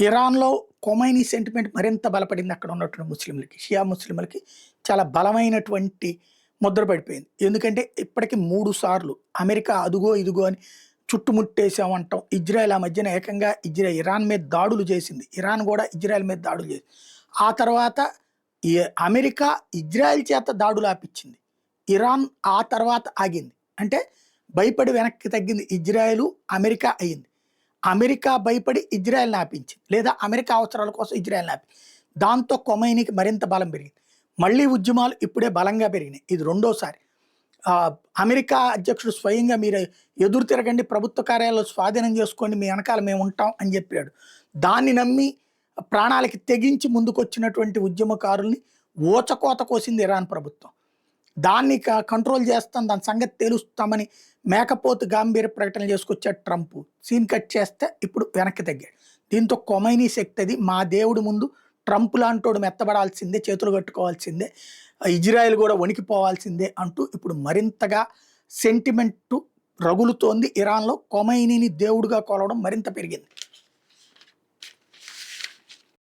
ఇరాన్‌లో ఖొమైనీ సెంటిమెంట్ మరింత బలపడింది అక్కడ ఉన్నటువంటి ముస్లింలకి. షియా ముస్లింలకి చాలా బలమైనటువంటి ముద్ర పడిపోయింది. ఎందుకంటే ఇప్పటికి 3 సార్లు అమెరికా అదుగో, ఇదుగో అని చుట్టుముట్టేసామంటాం. ఇజ్రాయెల్ ఆ మధ్యన ఏకంగా ఇరాన్ మీద దాడులు చేసింది. ఇరాన్ గూడా ఇజ్రాయెల్ మీద దాడులు చేసింది. ఆ తర్వాత ఈ అమెరికా ఇజ్రాయెల్ చేత దాడులు ఆపిచ్చింది. ఇరాన్ ఆ తర్వాత ఆగింది. అంటే భయపడి వెనక్కి తగ్గింది ఇజ్రాయెలు, అమెరికా అయింది. అమెరికా భయపడి ఇజ్రాయెల్‌ని ఆపించింది. లేదా అమెరికా అవసరాల కోసం ఇజ్రాయెల్‌ని ఆపింది. దాంతో ఖొమైనీకి మరింత బలం పెరిగింది. మళ్ళీ ఉద్యమాలు ఇప్పుడే బలంగా పెరిగినాయి. ఇది రెండోసారి. అమెరికా అధ్యక్షుడు స్వయంగా మీరు ఎదురు తిరగండి, ప్రభుత్వ కార్యాలయాలు స్వాధీనం చేసుకోండి, మీ వెనకాల మేము ఉంటాం అని చెప్పాడు. దాన్ని నమ్మి ప్రాణాలకి తెగించి ముందుకొచ్చినటువంటి ఉద్యమకారుల్ని ఊచకోత కోసింది ఇరాన్ ప్రభుత్వం. దాన్ని కంట్రోల్ చేస్తాం, దాని సంగతి తేలుస్తామని మేకపోతు గాంభీర్య ప్రకటనలు చేసుకొచ్చాడు ట్రంప్. సీన్ కట్ చేస్తే ఇప్పుడు వెనక్కి తగ్గాడు. దీంతో ఖొమైనీ శక్తి అది, మా దేవుడి ముందు ట్రంప్ లాంటోడు మెత్తబడాల్సిందే, చేతులు కట్టుకోవాల్సిందే, ఇజ్రాయెల్ కూడా వణికిపోవాల్సిందే అంటూ ఇప్పుడు మరింతగా సెంటిమెంటు రగులుతోంది. ఇరాన్లో ఖొమైనీని దేవుడిగా కొలవడం మరింత పెరిగింది.